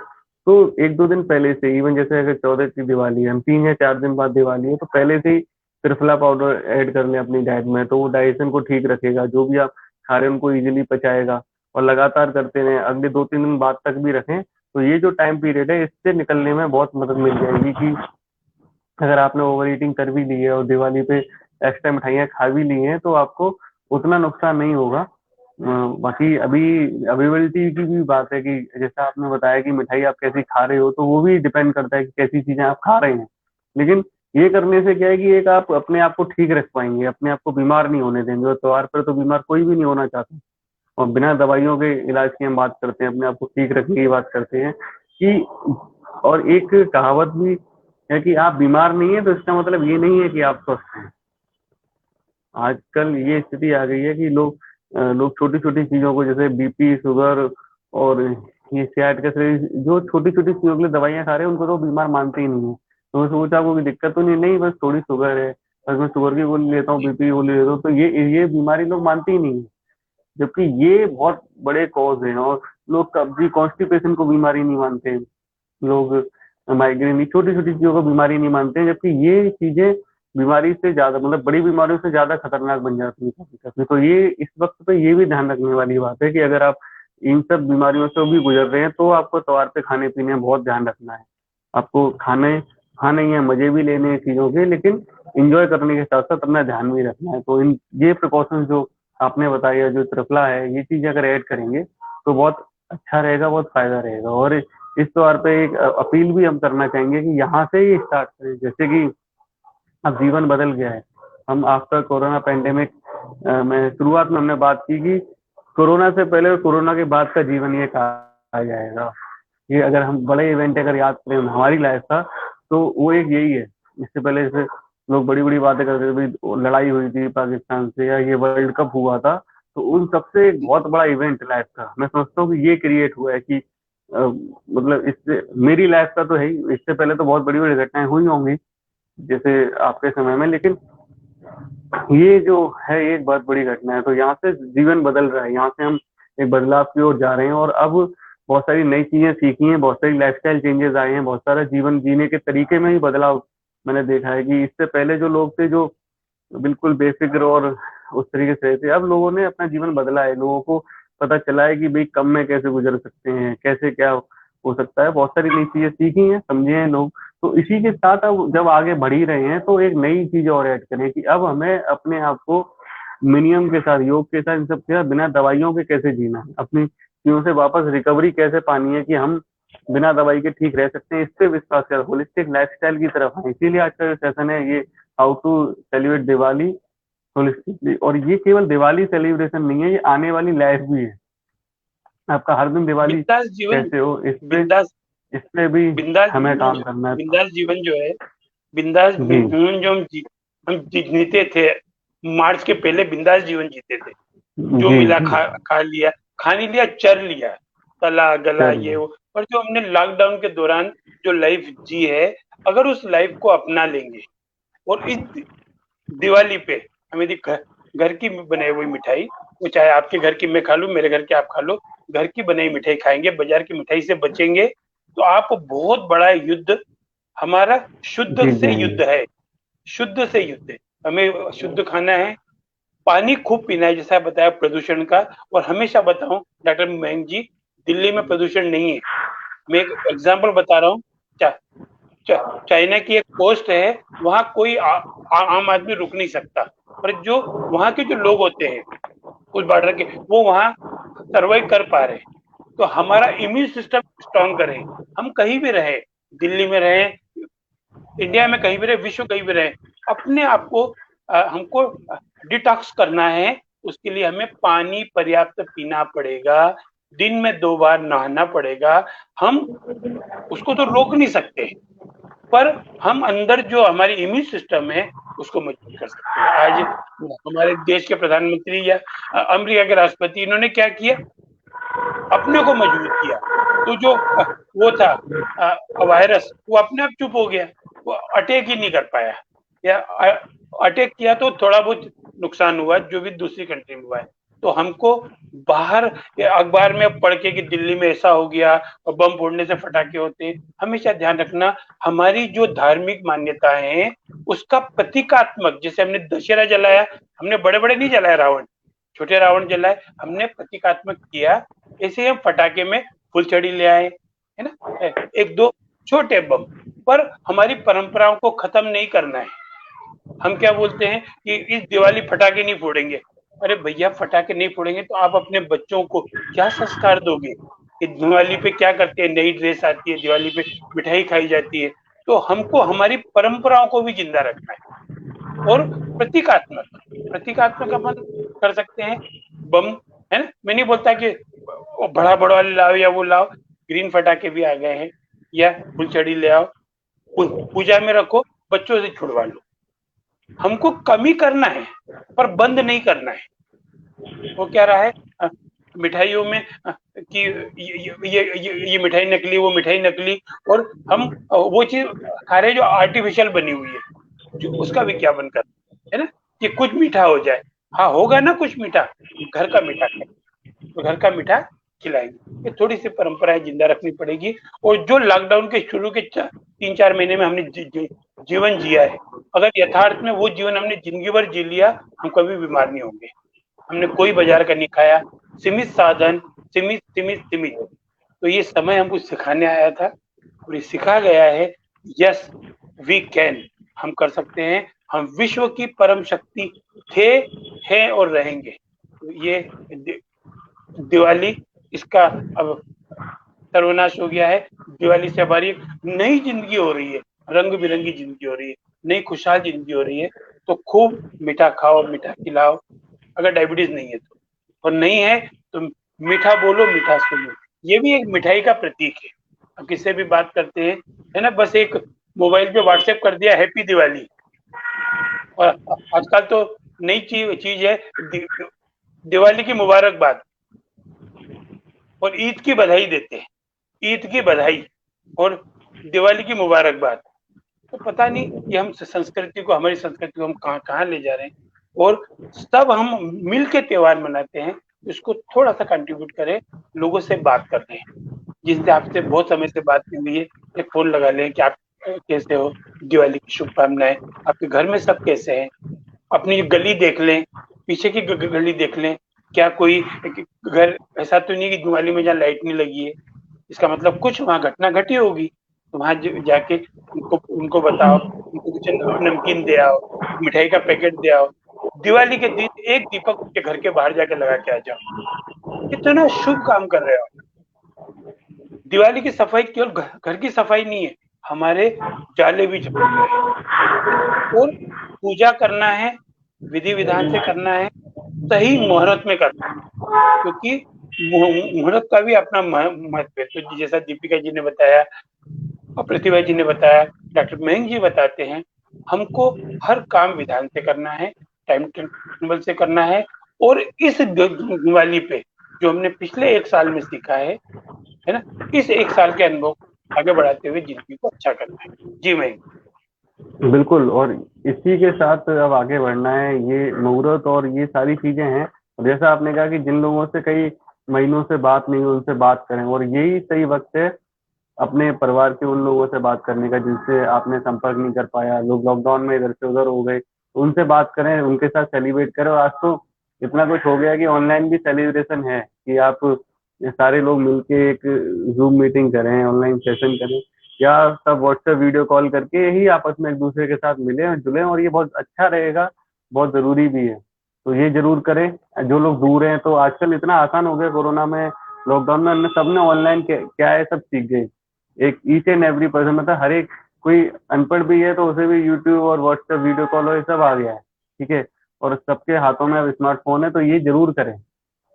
तो एक दो दिन पहले से, इवन जैसे अगर 14 की दिवाली है, हम 3 या 4 दिन बाद दिवाली है, तो पहले से ही त्रिफला पाउडर ऐड कर लें अपनी डाइट में, तो वो डाइजेशन को ठीक रखेगा। जो भी आप खा रहे हैं उनको इजीली पचाएगा। और लगातार करते रहें, अगले 2-3 दिन बाद तक भी रखें, तो ये जो टाइम पीरियड है इससे निकलने में बहुत मदद मिल जाएगी। कि अगर आपने ओवर ईटिंग कर भी ली है और दिवाली पे एक्स्ट्रा मिठाइयाँ खा भी ली हैं तो आपको उतना नुकसान नहीं होगा। बाकी अभी अवेलेबिलिटी की भी बात है कि जैसा आपने बताया कि मिठाई आप कैसी खा रहे हो, तो वो भी डिपेंड करता है कि कैसी चीजें आप खा रहे हैं। लेकिन ये करने से क्या है कि एक आप अपने आप को ठीक रख पाएंगे, अपने आप को बीमार नहीं होने देंगे। और त्योहार पर तो बीमार कोई भी नहीं होना चाहता, और बिना दवाइयों के इलाज की हम बात करते हैं, अपने आप को ठीक रखने की बात करते हैं कि। और एक कहावत भी है कि आप बीमार नहीं है तो इसका मतलब ये नहीं है कि आप स्वस्थ हैं। आजकल ये स्थिति आ गई है कि लोग छोटी छोटी चीजों को, जैसे बीपी, शुगर और ये सयाटिका से जो छोटी छोटी चीजों के लिए दवाइयाँ खा रहे हैं, उनको तो बीमार मानते ही नहीं है। तो मैं सोचा आपको कोई दिक्कत तो नहीं, नहीं बस थोड़ी शुगर है, बस मैं शुगर की गोली लेता हूँ, बीपी की गोली लेता हूँ, तो ये बीमारी लोग मानते ही नहीं है। जबकि ये बहुत बड़े कॉज हैं। और लोग कब्जी, कॉन्स्टिपेशन को बीमारी नहीं मानते, लोग माइग्रेन, छोटी छोटी चीजों को बीमारी नहीं मानते हैं, जबकि ये चीजें बीमारी से ज्यादा, मतलब बड़ी बीमारियों से ज्यादा खतरनाक बन जाती है कभी कभी। तो ये इस वक्त पे ये भी ध्यान रखने वाली बात है कि अगर आप इन सब बीमारियों से भी गुजर रहे हैं तो आपको त्योहार पे खाने पीने में बहुत ध्यान रखना है। आपको खाने ही है, मजे भी लेने हैं चीजों के, लेकिन इंजॉय करने के साथ साथ अपना ध्यान भी रखना है। तो इन ये प्रिकॉशंस जो आपने बताया, जो त्रिफला है, ये चीजें अगर ऐड करेंगे तो बहुत अच्छा रहेगा, बहुत फायदा रहेगा। और इस तौर पे एक अपील भी हम करना चाहेंगे कि यहाँ से ही स्टार्ट करें। जैसे कि अब जीवन बदल गया है, हम आफ्टर कोरोना पैंडेमिक में शुरुआत में हमने बात की कि कोरोना से पहले और कोरोना के बाद का जीवन ये कहा जाएगा। ये अगर हम बड़े इवेंट अगर याद करें हमारी लाइफ का, तो वो एक यही है। इससे पहले जैसे लोग बड़ी बड़ी बातें करते थे, भाई लड़ाई हुई थी पाकिस्तान से या ये वर्ल्ड कप हुआ था, तो उन सबसे एक बहुत बड़ा इवेंट लाइफ का मैं समझता हूँ कि ये क्रिएट हुआ है कि मतलब इससे मेरी लाइफ का तो है ही, इससे पहले तो बहुत बड़ी बड़ी घटनाएं हुई होंगी जैसे आपके समय में, लेकिन ये जो है एक बहुत बड़ी घटना है। तो यहाँ से जीवन बदल रहा है, यहाँ से हम एक बदलाव की ओर जा रहे हैं। और अब बहुत सारी नई चीजें सीखी हैं, बहुत सारी लाइफस्टाइल चेंजेस आए हैं, बहुत सारा जीवन जीने के तरीके में ही बदलाव मैंने देखा है कि इससे पहले जो लोग थे जो बिल्कुल बेफिक्र और उस तरीके से थे, अब लोगों ने अपना जीवन बदला है। लोगों को पता चला है कि भाई कम में कैसे गुजर सकते हैं, कैसे क्या हो सकता है, बहुत सारी नई चीजें सीखी हैं, समझे हैं लोग। तो इसी के साथ अब जब आगे बढ़ ही रहे हैं तो एक नई चीज और ऐड करें कि अब हमें अपने आप को मिनिमम के साथ, योग के साथ, इन सब के साथ बिना दवाइयों के कैसे जीना है, अपनी चीजों से वापस रिकवरी कैसे पानी है कि हम बिना दवाई के ठीक रह सकते हैं, इस पे विश्वास कर होलिस्टिक लाइफस्टाइल की तरफ है। इसीलिए आज का जो सेशन है ये how to celebrate Diwali holistically. और ये केवल दिवाली सेलिब्रेशन नहीं है, ये आने वाली लाइफ भी है। आपका हर दिन दिवाली बिंदास जीवन, कैसे हो, बिंदास इस पे भी बिंदास हमें जीवन, काम करना है। बिंदास जीवन जो है, बिंदास जी जीवन जो जीते थे, मार्च के पहले बिंदास जीवन जीते थे। जो जी मिला जी। खा लिया, खा नहीं लिया, चर लिया, तला गला ये चलिए। वो। पर जो हमने लॉकडाउन के दौरान जो लाइफ जी है, अगर उस लाइफ को अपना लेंगे और इस दिवाली पे हमें घर की बनाई हुई मिठाई, वो चाहे आपके घर की मैं खा लूं, मेरे घर की आप खा लो, घर की बनाई मिठाई खाएंगे, बाजार की मिठाई से बचेंगे, तो आप बहुत बड़ा युद्ध, हमारा शुद्ध जी से जी युद्ध है, शुद्ध से युद्ध है। हमें शुद्ध खाना है, पानी खूब पीना है, जैसा बताया प्रदूषण का। और हमेशा बताऊं डॉक्टर मयंक जी, दिल्ली में प्रदूषण नहीं है। मैं एक एग्जांपल बता रहा हूँ। चा, चा, चाइना की एक पोस्ट है, वहां कोई आम आदमी रुक नहीं सकता, पर जो वहां के जो लोग होते हैं उस बॉर्डर के, वो वहां सर्वाइव कर पा रहे हैं। तो हमारा इम्यून सिस्टम स्ट्रांग करें, हम कहीं भी रहे, दिल्ली में रहे, इंडिया में कहीं भी रहे, विश्व कहीं भी रहे, अपने आप को हमको डिटॉक्स करना है। उसके लिए हमें पानी पर्याप्त पीना पड़ेगा, दिन में 2 बार नहाना पड़ेगा। हम उसको तो रोक नहीं सकते, पर हम अंदर जो हमारी इम्यून सिस्टम है उसको मजबूत कर सकते हैं। आज हमारे देश के प्रधानमंत्री या अमेरिका के राष्ट्रपति, इन्होंने क्या किया, अपने को मजबूत किया। तो जो वो था वायरस, वो अपने आप चुप हो गया, वो अटैक ही नहीं कर पाया, या अटैक किया तो थोड़ा बहुत नुकसान हुआ, जो भी दूसरी कंट्री में हुआ है। तो हमको बाहर अखबार में पढ़ के कि दिल्ली में ऐसा हो गया और बम फोड़ने से फटाके होते, हमेशा ध्यान रखना हमारी जो धार्मिक मान्यताएं हैं उसका प्रतीकात्मक, जैसे हमने दशहरा जलाया, हमने बड़े बड़े नहीं जलाए रावण, छोटे रावण जलाए, हमने प्रतीकात्मक किया। ऐसे हम पटाखे में फुलझड़ी ले आए, है ना, एक दो छोटे बम, पर हमारी परंपराओं को खत्म नहीं करना है। हम क्या बोलते हैं कि इस दिवाली पटाखे नहीं फोड़ेंगे। अरे भैया, पटाखे नहीं फोड़ेंगे तो आप अपने बच्चों को क्या संस्कार दोगे? कि दिवाली पे क्या करते हैं, नई ड्रेस आती है, दिवाली पे मिठाई खाई जाती है। तो हमको हमारी परंपराओं को भी जिंदा रखना है। और प्रतीकात्मक, प्रतीकात्मक अपन कर सकते हैं, बम, है ना। मैं नहीं बोलता कि बड़ा बड़ा वाले लाओ या वो लाओ, ग्रीन पटाखे भी आ गए हैं, या फुलझड़ी ले आओ, पूजा में रखो, बच्चों से छुड़वा लो। हमको कमी करना है, पर बंद नहीं करना है। वो क्या रहा है मिठाइयों में कि ये मिठाई नकली, वो मिठाई नकली, और हम वो चीज खा रहे हैं जो आर्टिफिशियल बनी हुई है, जो उसका विज्ञापन कर, है ना, कि कुछ मीठा हो जाए। हाँ, होगा ना कुछ मीठा, घर का मीठा खाएंगे, तो घर का मीठा खिलाएंगे। ये थोड़ी सी परंपराएं जिंदा रखनी पड़ेगी। और जो लॉकडाउन के शुरू के 3-4 महीने में हमने जीवन जिया है, अगर यथार्थ में वो जीवन हमने जिंदगी भर जी लिया, हम कभी बीमार नहीं होंगे। हमने कोई बाजार का नहीं खाया, सीमित साधन, सीमित सीमित सीमित। तो ये समय हमको सिखाने आया था, और ये सिखा गया है। यस, वी कैन, हम कर सकते हैं, हम विश्व की परम शक्ति थे, हैं और रहेंगे। तो ये दिवाली, इसका अब सर्वनाश हो गया है। दिवाली से हमारी नई जिंदगी हो रही है, रंग बिरंगी जिंदगी हो रही है, नई खुशहाल जिंदगी हो रही है। तो खूब मीठा खाओ, मीठा खिलाओ, अगर डायबिटीज नहीं है तो, और नहीं है तो मीठा बोलो, मीठा सुनो। ये भी एक मिठाई का प्रतीक है। अब किससे भी बात करते हैं, है ना, बस एक मोबाइल पे व्हाट्सएप कर दिया हैप्पी दिवाली। और आजकल तो नई चीज है, दिवाली की मुबारकबाद और ईद की बधाई देते हैं, ईद की बधाई और दिवाली की मुबारकबाद। तो पता नहीं कि हम संस्कृति को, हमारी संस्कृति को हम कहाँ कहाँ ले जा रहे हैं। और सब हम मिल के त्योहार मनाते हैं, इसको थोड़ा सा कंट्रीब्यूट करें, लोगों से बात करते हैं, जिनसे आपसे बहुत समय से बात नहीं हुई है, एक फोन लगा लें कि आप कैसे हो, दिवाली की शुभकामनाएं, आपके घर में सब कैसे हैं, अपनी गली देख लें, पीछे की गली देख लें, क्या कोई घर ऐसा तो नहीं कि दिवाली में जहाँ लाइट नहीं लगी है, इसका मतलब कुछ वहां घटना घटी होगी। तो वहां जाके उनको उनको बताओ, उनको कुछ नमकीन दे आओ, मिठाई का पैकेट दे आओ, दिवाली के दिन एक दीपक के घर के बाहर जाके लगा के आ जाओ। कितना शुभ काम कर रहे हो। दिवाली की सफाई केवल घर की सफाई नहीं है, हमारे जाले भी चमक रहे हैं। और पूजा करना है, विधि विधान से करना है, सही मुहूर्त में करना है, क्योंकि मुहूर्त का भी अपना महत्व है। तो जैसा दीपिका जी ने बताया और प्रतिभा जी ने बताया, डॉक्टर मयंक जी बताते हैं, हमको हर काम विधान से करना है, टाइम टेबल से करना है। और इस दिवाली पे जो हमने पिछले 1 साल में सीखा है ना, इस 1 साल के अनुभव आगे बढ़ाते हुए जिंदगी को अच्छा करना है। जी मयंक। बिल्कुल। और इसी के साथ अब आगे बढ़ना है, ये मुहूर्त और ये सारी चीजें हैं। और जैसा आपने कहा कि जिन लोगों से कई महीनों से बात नहीं हुई उनसे बात करें, और यही सही वक्त है अपने परिवार के उन लोगों से बात करने का जिनसे आपने संपर्क नहीं कर पाया, लोग लॉकडाउन में इधर से उधर हो गए, तो उनसे बात करें, उनके साथ सेलिब्रेट करें। और आज तो इतना कुछ हो गया कि ऑनलाइन भी सेलिब्रेशन है कि आप ये सारे लोग मिलके एक जूम मीटिंग करें, ऑनलाइन सेशन करें, या सब व्हाट्सएप वीडियो कॉल करके ही आपस में एक दूसरे के साथ मिले और जुड़े, और ये बहुत अच्छा रहेगा, बहुत जरूरी भी है। तो ये जरूर करें। जो लोग दूर हैं, तो आजकल इतना आसान हो गया, कोरोना में लॉकडाउन में हमने सबने ऑनलाइन क्या है सब सीख गए। एक ईच एंड एवरी पर्सन, मतलब हर एक, कोई अनपढ़ भी है तो उसे भी यूट्यूब और व्हाट्सएप वीडियो कॉल और ये सब आ गया है। ठीक है। और सबके हाथों में अब स्मार्टफोन है, तो ये जरूर करें,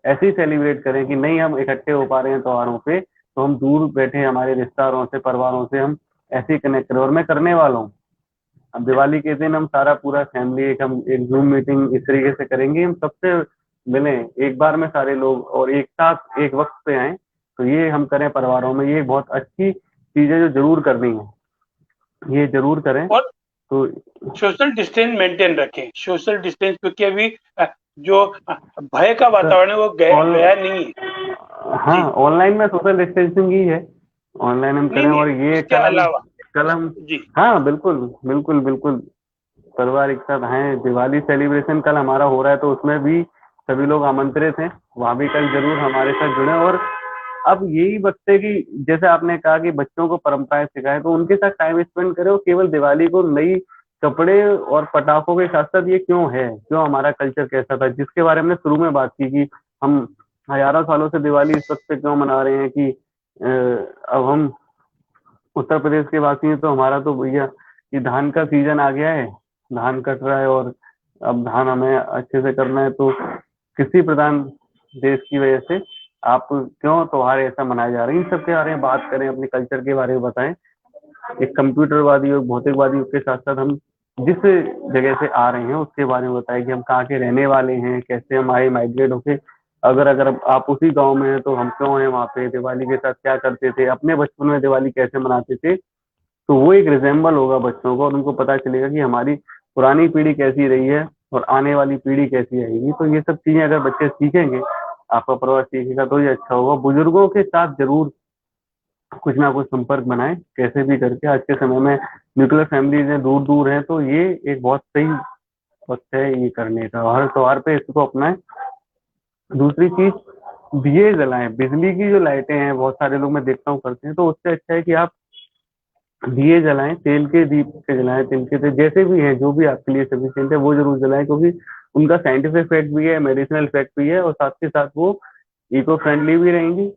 ऐसे ही सेलिब्रेट करें कि नहीं हम इकट्ठे हो पा रहे हैं त्योहारों पे, तो हम दूर बैठे हमारे रिश्तेदारों से, परिवारों से हम ऐसे ही कनेक्ट करें। और मैं करने वाला हूँ, अब दिवाली के दिन हम सारा पूरा फैमिली एक जूम मीटिंग इस तरीके से करेंगे, हम सबसे मिलें एक बार में सारे लोग, और एक साथ एक वक्त पे आए, तो ये हम करें परिवारों में। ये बहुत अच्छी चीज है जो जरूर करनी है, ये जरूर करें। और तो सोशल डिस्टेंस मेंटेन रखें, सोशल डिस्टेंस, क्योंकि अभी जो भय का वातावरण है वो ऑन गया नहीं है। हाँ, जी। ऑनलाइन में सोशल डिस्टेंसिंग ही है, ऑनलाइन हम नहीं करें। नहीं, और ये उसके अलावा। कल हम जी। हाँ बिल्कुल, बिल्कुल बिल्कुल, परिवार एक साथ हैं। दिवाली सेलिब्रेशन कल हमारा हो रहा है, तो उसमें भी सभी लोग आमंत्रित हैं, वहां भी कल जरूर हमारे साथ जुड़े। और अब यही वक्त है कि जैसे आपने कहा कि बच्चों को परंपराएं सिखाएं, तो उनके साथ टाइम स्पेंड करें। और केवल दिवाली को नई कपड़े और पटाखों के साथ साथ ये क्यों है, क्यों हमारा कल्चर कैसा था, जिसके बारे में शुरू में बात की कि हम हजारों सालों से दिवाली इस वक्त पे क्यों मना रहे हैं, कि अब हम उत्तर प्रदेश के वासी हैं, तो हमारा तो भैया ये धान का सीजन आ गया है, धान कट रहा है, और अब धान हमें अच्छे से करना है। तो कृषि प्रधान देश की वजह से आप क्यों त्योहार ऐसा मनाए जा रहे हैं, इन सब के बारे में बात करें, अपने कल्चर के बारे में बताएं। एक कंप्यूटरवादी और भौतिकवादी के साथ साथ हम जिस जगह से आ रहे हैं उसके बारे में बताएं, कि हम कहाँ के रहने वाले हैं, कैसे हम आए माइग्रेट होके। अगर अगर आप उसी गांव में हैं तो हम क्यों हैं वहाँ पे, दिवाली के साथ क्या करते थे, अपने बचपन में दिवाली कैसे मनाते थे। तो वो एक रिजेंबल होगा बच्चों को, और उनको पता चलेगा कि हमारी पुरानी पीढ़ी कैसी रही है और आने वाली पीढ़ी कैसी आएगी। तो ये सब चीजें अगर बच्चे सीखेंगे, आपका परिवार सीखेगा, तो ये अच्छा होगा। बुजुर्गों के साथ जरूर कुछ ना कुछ संपर्क बनाए, कैसे भी करके। आज के समय में न्यूक्लियर फैमिलीज हैं, दूर दूर हैं, तो ये एक बहुत सही वक्त है ये करने का, हर त्योहार पे इसको अपनाएं। दूसरी चीज, दिए जलाएं। बिजली की जो लाइटें हैं बहुत सारे लोग मैं देखता हूँ करते हैं, तो उससे अच्छा है कि आप दिए जलाएं, तेल के दीप के जलाएं, तिल के जैसे भी हैं, जो भी आपके लिए सफिशियंट है वो जरूर जलाएं, क्योंकि उनका साइंटिफिक इफेक्ट भी है, मेडिसिनल इफेक्ट भी है, और साथ के साथ वो इको फ्रेंडली भी रहेंगी।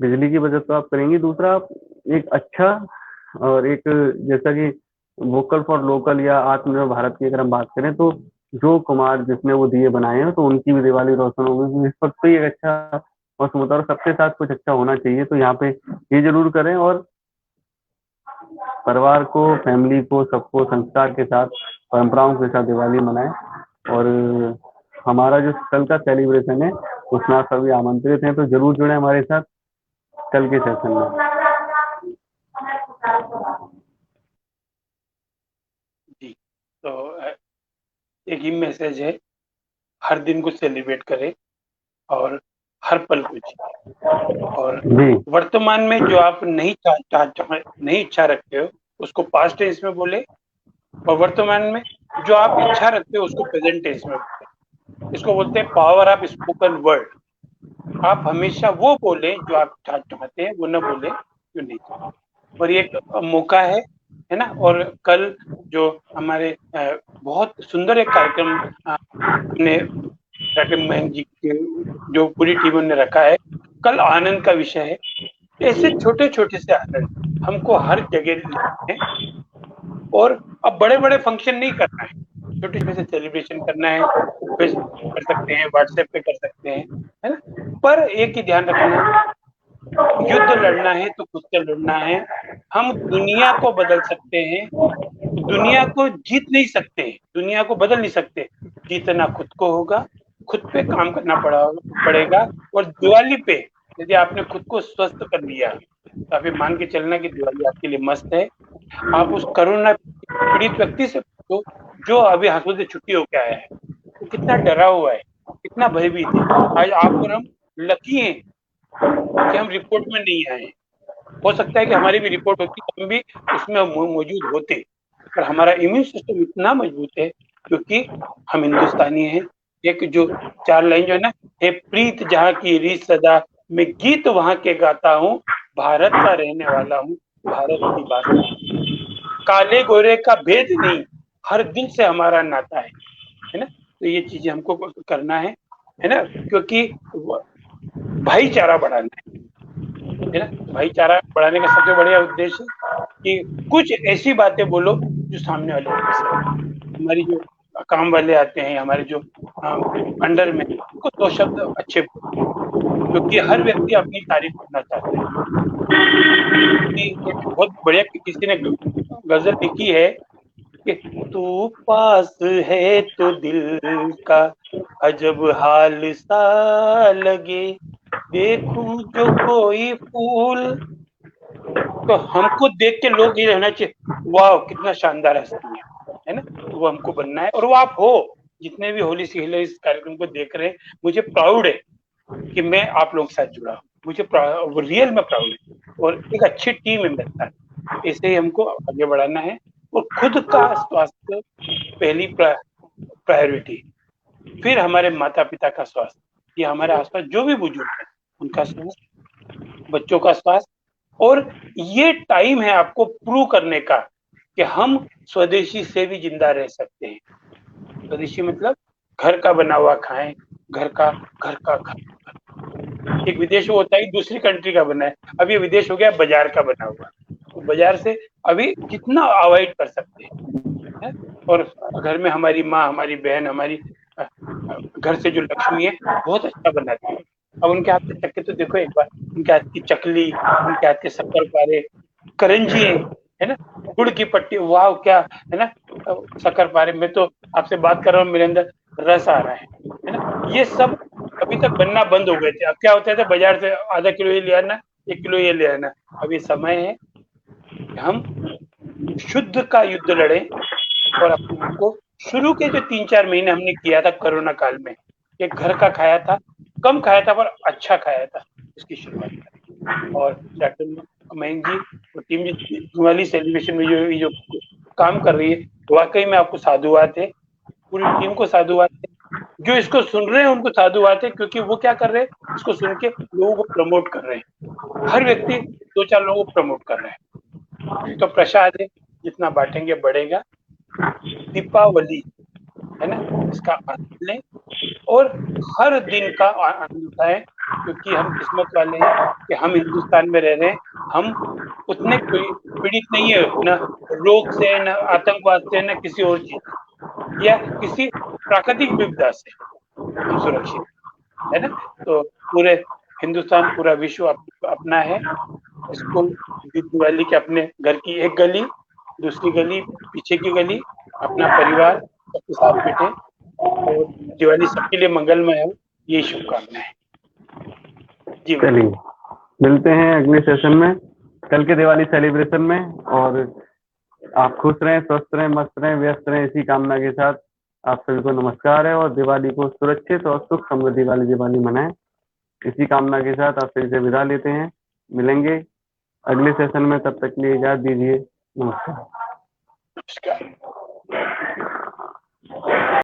बिजली की बचत तो आप करेंगी। दूसरा, आप एक अच्छा और एक, जैसा कि वोकल फॉर लोकल या आत्मनिर्भर भारत की अगर हम बात करें, तो जो कुमार जिसने वो दिए बनाए हैं, तो उनकी भी दिवाली रोशन होगी। तो इस वक्त तो ये एक अच्छा मौसम होता है, और सबके साथ कुछ अच्छा होना चाहिए, तो यहाँ पे ये जरूर करें। और परिवार को, फैमिली को, सबको संस्कार के साथ, परंपराओं के साथ दिवाली मनाएं। और हमारा जो कल का सेलिब्रेशन है उसमें आप सभी आमंत्रित हैं, तो जरूर जुड़े हमारे साथ कल के सेशन में। जी। तो एक ही मैसेज है, हर दिन को सेलिब्रेट करें और हर पल को जिए। और जी वर्तमान में जो आप नहीं इच्छा रखते हो उसको पास्ट टेंस में बोले, और वर्तमान में जो आप इच्छा रखते हो उसको प्रेजेंट टेंस में बोले। इसको बोलते हैं पावर ऑफ स्पोकन वर्ड। आप हमेशा वो बोले जो आप चाहते हैं, वो न बोले जो नहीं चाहते। और ये एक मौका है ना। और कल जो हमारे बहुत सुंदर एक कार्यक्रम हमने राकेश महंत जी के जो पूरी टीम ने रखा है, कल आनंद का विषय है। ऐसे छोटे छोटे से आनंद हमको हर जगह लेने हैं। और अब बड़े बड़े फंक्शन नहीं करना है, छोटे छोटे से सेलिब्रेशन करना है। फेसबुक पे कर सकते हैं, व्हाट्सएप पे कर सकते हैं, है ना। पर एक ही ध्यान रखना, युद्ध लड़ना है तो खुद से लड़ना है। हम दुनिया को बदल सकते हैं, दुनिया को जीत नहीं सकते, दुनिया को बदल नहीं सकते। जीतना खुद को होगा, खुद पे काम करना पड़ेगा। और दिवाली पे यदि आपने खुद को स्वस्थ कर लिया, तो आप ये मान के चलना कि दिवाली आपके लिए मस्त है। आप उस कोरोना पीड़ित व्यक्ति से पूछो जो अभी हाथों से छुट्टी होकर आया है, वो कितना डरा हुआ है, कितना भयभीत है। आज आप और हम लकी हैं कि हम रिपोर्ट में नहीं आए हैं। हो सकता है कि हमारी भी रिपोर्ट होती तो हम भी उसमें मौजूद होते, पर हमारा इम्यून सिस्टम इतना मजबूत है क्योंकि हम हिंदुस्तानी हैं। एक जो 4 लाइन जो है ना, हे प्रीत जहाँ की रीत सदा, मैं गीत वहाँ के गाता हूँ, भारत का रहने वाला हूँ, भारत की बात, काले गोरे का भेद नहीं, हर दिल से हमारा नाता है ना। तो ये चीजें हमको करना है ना, क्योंकि भाईचारा बढ़ाना है ना। भाईचारा बढ़ाने का सबसे बढ़िया उद्देश्य कि कुछ ऐसी बातें बोलो जो सामने वाले को पसंद है। हमारी जो काम वाले आते हैं, हमारे जो अंडर में, उनको 2 शब्द अच्छे बोलो, क्योंकि हर व्यक्ति अपनी तारीफ करना चाहता है। एक बहुत बढ़िया किसी ने गजल लिखी है कि तू पास है तो दिल का अजब हाल सा लगे, देखूं जो कोई फूल, तो हमको देख के लोग ये रहना चाहिए, वाह कितना शानदार हस्ती है ना। तो वो हमको बनना है, और वो आप हो, जितने भी होली से हिलो इस कार्यक्रम को देख रहे हैं, मुझे प्राउड है कि मैं आप लोगों के साथ जुड़ा हूँ। मुझे रियल में प्राउड है, और एक अच्छी टीम है मेरे साथ। ऐसे ही हमको आगे बढ़ाना है, और खुद का स्वास्थ्य पहली प्रायोरिटी, फिर हमारे माता पिता का स्वास्थ्य, ये हमारे आसपास जो भी बुजुर्ग है उनका स्वास्थ्य, बच्चों का स्वास्थ्य। और ये टाइम है आपको प्रूव करने का कि हम स्वदेशी से भी जिंदा रह सकते हैं। स्वदेशी मतलब घर का बना हुआ खाएं, घर का एक विदेश होता है दूसरी कंट्री का बना है, अब ये विदेश हो गया बाजार का बना हुआ, तो बाजार से अभी कितना अवॉइड कर सकते हैं। और घर में हमारी माँ, हमारी बहन, हमारी घर से जो लक्ष्मी है बहुत अच्छा बनाती है। अब उनके हाथ के चक्के तो देखो एक बार, उनके हाथ की चकली, उनके हाथ के शक्कर पारे, करंजी है ना, गुड़ की पट्टी, वाह क्या है ना, शक्कर पारे में तो आपसे बात कर रहा हूँ मेरे अंदर रस आ रहा है ना। ये सब अभी तक बनना बंद हो गए थे। अब क्या होता है, बाजार से आधा किलो ये ले आना, 1 किलो ये ले आना। अब ये समय है कि हम शुद्ध का युद्ध लड़े, और अपने आप को, शुरू के जो 3-4 महीने हमने किया था कोरोना काल में, ये घर का खाया था, कम खाया था पर अच्छा खाया था, इसकी शुरुआत करें। और डॉक्टर मयंक जी और टीम जी दिवाली सेलिब्रेशन में जो काम कर रही है, वाकई में आपको साधुवाद है, पूरी टीम को साधुवाद है, जो इसको सुन रहे हैं उनको साधुवाद है, क्योंकि वो क्या कर रहे हैं, इसको सुन के लोगों को प्रमोट कर रहे हैं। हर व्यक्ति 2-4 लोगों को प्रमोट कर रहे हैं, तो प्रसाद है, जितना बांटेंगे बढ़ेगा। दीपावली है ना, इसका आनंद लें, और हर दिन का आनंद उठाएं, क्योंकि हम किस्मत वाले हैं कि हम हिंदुस्तान में रह रहे हैं। हम उतने पीड़ित नहीं है, न रोग से, न आतंकवाद से, न किसी और चीज या किसी प्राकृतिक विपदा से हम सुरक्षित है ना। तो पूरे हिंदुस्तान, पूरा विश्व अपना है। इसको दिवाली के अपने घर की एक गली, दूसरी गली, पीछे की गली, अपना परिवार सबके साथ बैठे, और दिवाली सबके लिए मंगलमय हो, ये शुभकामनाएं। जी चलिए मिलते हैं अगले सेशन में, कल के दिवाली सेलिब्रेशन में, और आप खुश रहें, स्वस्थ रहें, मस्त रहें, व्यस्त रहें, इसी कामना के साथ आप सभी को नमस्कार है, और दिवाली को सुरक्षित और सुख समृद्धि वाली दिवाली मनाएं, इसी कामना के साथ आप सभी से विदा लेते हैं। मिलेंगे अगले सेशन में, तब तक के लिए इजाजत दीजिए। नमस्कार। नमस्कार।